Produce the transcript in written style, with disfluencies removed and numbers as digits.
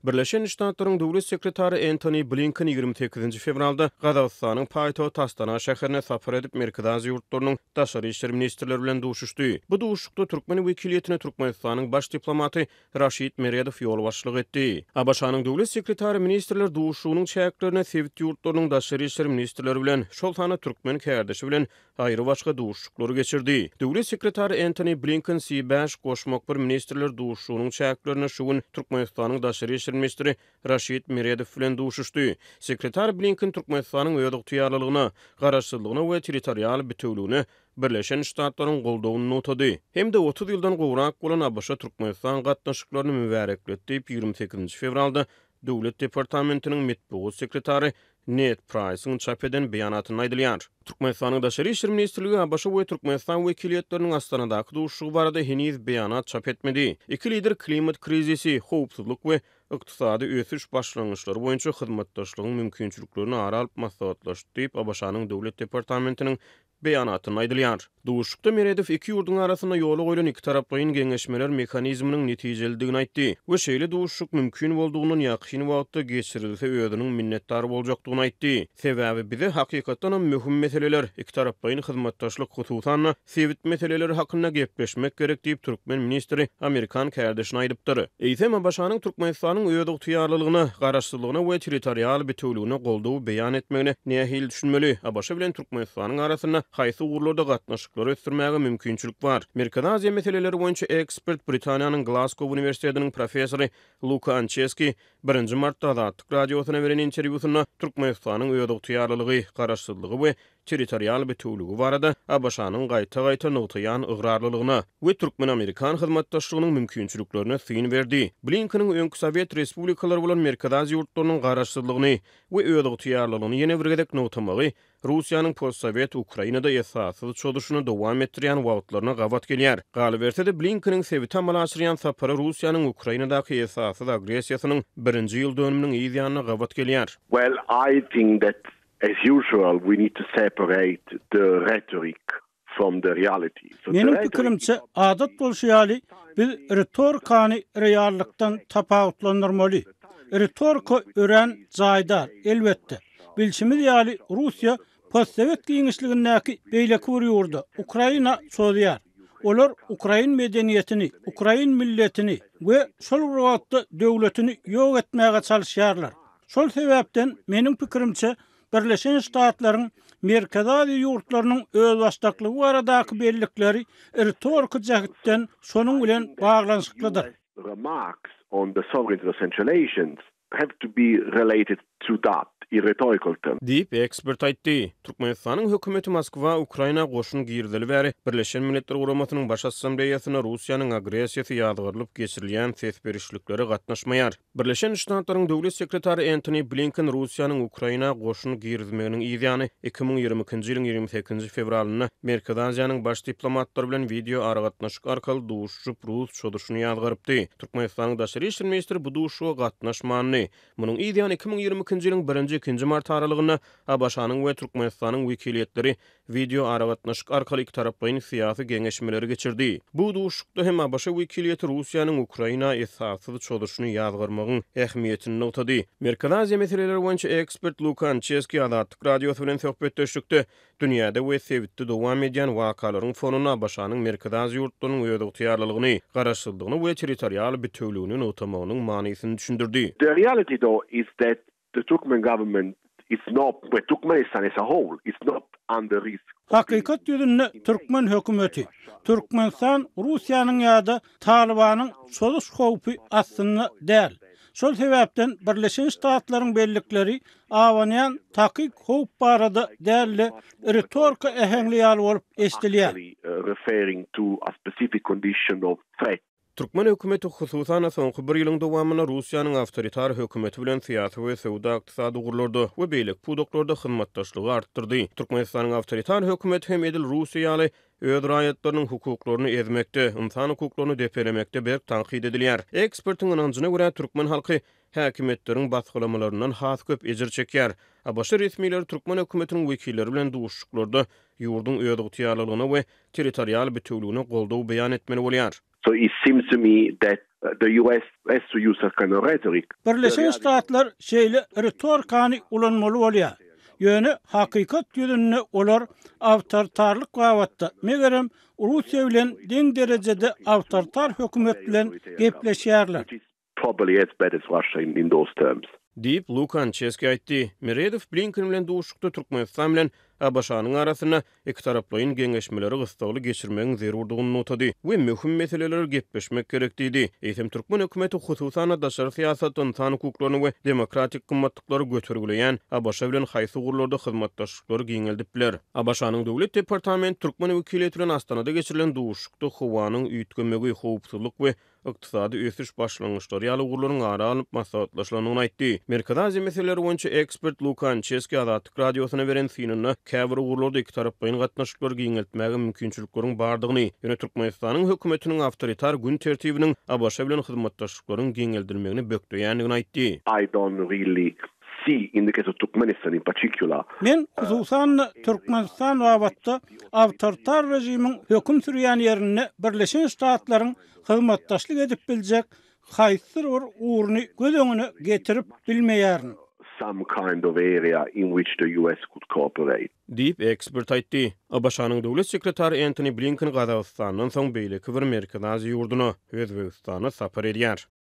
Birleşen Ştatlaryň Döwlet Sekretary Antony Blinken 28 fevralda Gazagystanyň paýtagy Astana şäherine sapar edip Amerika Aziýa ýurtlarynyň daşary işler ministrleri bilen duşuşdy. Bu duşukda Türkmen wekiliýetine Türkmenistanyň baş diplomaty Raşid Meryadow ýol başçylyk etdi. Abaşanyň Döwlet Sekretary ministrler duşugynyň çäklerine Sewit ýurtlarynyň daşary işler ministrleri bilen şol sany türkmen kärdeşi bilen aýry başga duşuklary geçirdi. Döwlet Sekretary Antony Blinken C5 goşmak bir ministrler duşugynyň çäklerine şu gün Türkmenistanyň daşary işler ministri Raşid Meryadow bilen duşuşdy. Sekretar Blinken Türkmenistanyň öýdük tüýarlylygyna, garaşsyzlygyna we territorial bütünlüğüne Birleşen Ştatlaryň goldawyny notady. Hem de 30 ýyldan gowrak bolan ABŞ Türkmenistan gatnaşyklaryny mübarekletdi. 28 fevralda Döwlet Departamentiniň metbuat sekretary Ned Price'ın çap eden beýanatyny aýdylýar. Türkmenistanyň daşary işler ministrligi ABŞ we Türkmenistan wekiliýetleriniň Astanadaky duşugy barada heniz beýanat çap etmedi. Iki lider klimat krizisi, howpsuzlyk we ykdysady ösüş başlangyçlary boýunça hyzmatdaşlygyň mümkinçiliklerini ara alyp maslahatlaşdy diýip ABŞ-nyň Döwlet Departamentiniň beýanatyny aýdylýar. Duşukda Meryadow iki ýurduň arasynda ýoly goýulan iki taraplyň geňeşmeler mekanizminiň netijeligini aýtdy. We şeýle duşuk mümkin boldugyny ýakyn wagtda geçirilse öýdüniň minnetdar boljakdygyny aýtdy. Sebäbi bize hakykatdan hem möhüm meseleler, iki taraplyň hyzmatdaşlyk hususan Sewit meseleleri hakynda gepleşmek gerek diýip türkmen ministri Amerikan kärdeşine aýdypdyr. Eýsem başanyň Türkmenistanyň öýdük tüýarlylygyna, garaşsyzlygyna we territorial bütünlüğüne goldawy beýan etmegine nähil düşünmeli. ABC bilen Türkmenistanyň arasynda haýsy urlarda gatnaşyklary ösdürmäge mümkinçilik bar. Amerika Aziýa meseleleri boýunça ekspert Britaniýanyň Glasgow Uniwersitetiniň professory Luka Ancheski 1 martda Azatlyk radiosyna beren interwýusynda Türkmenistanyň öýdük tüýarlylygy, garaşsyzlygy we territorial bütünlügi barada ABC-nyň gaýta-gaýta nogtaýan ıgrarlylygyna we Türkmen-Amerikan hyzmatdaşlygynyň mümkinçiliklerine syn berdi. Blinkeniň öňkü Sowet respublikalary bolan Amerika Aziýa ýurtlarynyň garaşsyzlygyny we öýdük tüýarlylygyny ýene bir gedek nogtamagy Russiýanyň post-Sowet Ukrainada esassız çöldüşini dowam etdirýän wagtlaryna gawat gelýär. Galy bersede Blinkeniň Sewit'a malaşyrýan sapary Russiýanyň Ukrainadaky esassız agresiýasynyň 1-nji ýyl dönüminiň ýygyna gawat gelýär. Well, I think that as usual we need to separate the rhetoric from the reality. Menim pikirimçe adat bolşaýaly biz retorikany reallykdan tapawutlandyrmaly. Retorika ören jaýdar elbetde. Bilşimiz ýaly Russiýa post-Sowet giňişligindäki beýleki bir ýurda Ukraina soýýar. Olar Ukrain medeniýetini, Ukrain milletini we şol wagtda döwletini ýok etmäge çalyşýarlar. Şol sebäpden menim pikirimçe Birleşen Ştatlaryň merkezi ýurtlarynyň öz başdaklygy baradaky bellikleri retorika jähetden şonuň bilen baglanşyklydyr. Remarks on the sovereignty of Central Asians have to be related to that. Diýip ekspert aýtdy. Türkmenistanyň hökümeti Moskwa Ukraina goşun girdili bäri Birleşen Milletler Guramatynyň baş assambleýasyna Russiýanyň agresiýasy ýadgyrylyp geçirilýän ses-berişlikleri gatnaşmaýar. Birleşen Ştatlaryň Döwlet Sekretary Antony Blinken Russiýanyň Ukraina goşun girdimeginiň ýygyny 2020-nji ýylyň 28 fevralyna Amerika Aziýanyň baş diplomatlary bilen video aragatnaşyk arkaly duşuşyp Rus çöldüşini ýadgyrypdy. Türkmenistanyň daşary işler ministri bu duşuga gatnaşmany. Munyň ýygyny 2020-nji ýylyň 2 mart aralygyna ABC-nyň we Türkmenistanyň wekiliýetleri video aragatnaşyk arkaly iki taraplyň syýasy geňeşmeleri geçirdi. Bu duşukda hem ABC wekiliýeti Russiýanyň Ukraina esassız çöldüşini ýadgyrmagyň ähmiýetini notady. Amerika Aziýa meseleleri boýunça ekspert Luka Ancheski Azatlyk radiosu bilen söhbetleşikdi. Dünýäde we Sewitde dowam edýän wakalaryň fonuny ABC-nyň Amerika Aziýa ýurtlarynyň öýdük tüýarlylygyny, garaşsyzlygyny we territorial bütünlügini notamagynyň manysyny düşündirdi. The reality though is that the Turkmen government is not, but Turkmenistan as a whole is not under risk. Hakykat ýüzünde Türkmen hökümeti, Türkmenistan Russiýanyň ýa-da Talibanyň çoluş howpy aslynda däl. Şol sebäpden Birleşen Ştatlaryň bellikleri awanyan takyk howp barada däl retorika ähemliýaly bolup eşdilýär. Referring to a specific condition of threat. Türkmen hökümeti hususan soňky bir ýylyň dowamyna Russiýanyň awtoritar hökümeti bilen syýasy we sowda ykdysady guruldy we beýlik pudoklary hyzmatdaşlygy artdyrdy. Türkmenistanyň awtoritar hökümeti hem edil Russiýaly öz raýatlarynyň hukuklaryny ezmekde, insan hukuklaryny depelemekde berk tanqid edilýär. Ekspertiň ynanjyna görä türkmen halky häkimetleriň baskylamalaryndan has köp ejir çekýär. ABC resmiýetleri Türkmen hökümetiniň wekilleri bilen duşuşyklarda ýurdun öýdük tüýarlylygyna we territorial bütünlügine goldaw beýan etmeli bolýar. So it seems to me that the US has to use a kind of rhetoric. Birleşen Ştatlar şeýle retorikany ulanmaly bolýar. Ýöne hakykat ýüzünde olar awtoritarlyk wagtda megerem Russiýa bilen deň derejede awtoritar hökümet bilen gepleşýärler. Probably as bad as Russia in those terms. Deyip Lukan Çeski aýtdy. Medvedew Blinken bilen duşukda Türkmenistan bilen Abaşanyň arasyna iki taraplyň geňeşmeleri gysgaly geçirmegiň zerurdygyny notady. We möhüm meseleler gepleşmek gerekdiýdi. Eýsem Türkmen hökümeti hususan daşary siýasat, insan hukuklaryny we demokratik gymmatlyklary götergileýän Abaşa bilen haýsy gurlarda hyzmatdaşlyklary giňeldipler. Abaşanyň döwlet departament Türkmen wekiliýeti bilen Astanada geçirilen duşukda howanyň üýtgemegi, howpsuzlyk we ykdysady ösüş başlangyçlary ýaly gurlaryň ara alyp maslahatlaşylyny aýtdy. Merkezi Aziýa meseleleri boýunça ekspert Lukan Çeski Azatlyk radiosyna beren synyny käbir gurlarda iki tarapyň gatnaşyklary giňeltmäge mümkinçiliklerini bardygyny, ýöne Türkmenistanyň hökümetiniň awtoritar gün tertibiniň Abaşa bilen hyzmatdaşlyklaryň giňeldirmegini bökdüýändigini aýtdy. I don't really see in the case of Turkmenistan in particular. Men hususan Türkmenistan wagtda awtoritar rejimiň höküm sürýän ýerine Birleşen Ştatlaryň hyzmatdaşlyk edip biljek haýsy bir uğurny göz öňüne getirip bilmeýärin. Some kind of area in which the US could cooperate. Deyip ekspert aýtdy. Abaşanyň döwlet sekretary Antony Blinken Gazawstanyň soň beýleki bir Merkezi Aziýa ýurduna Özbegistana sapar edýär.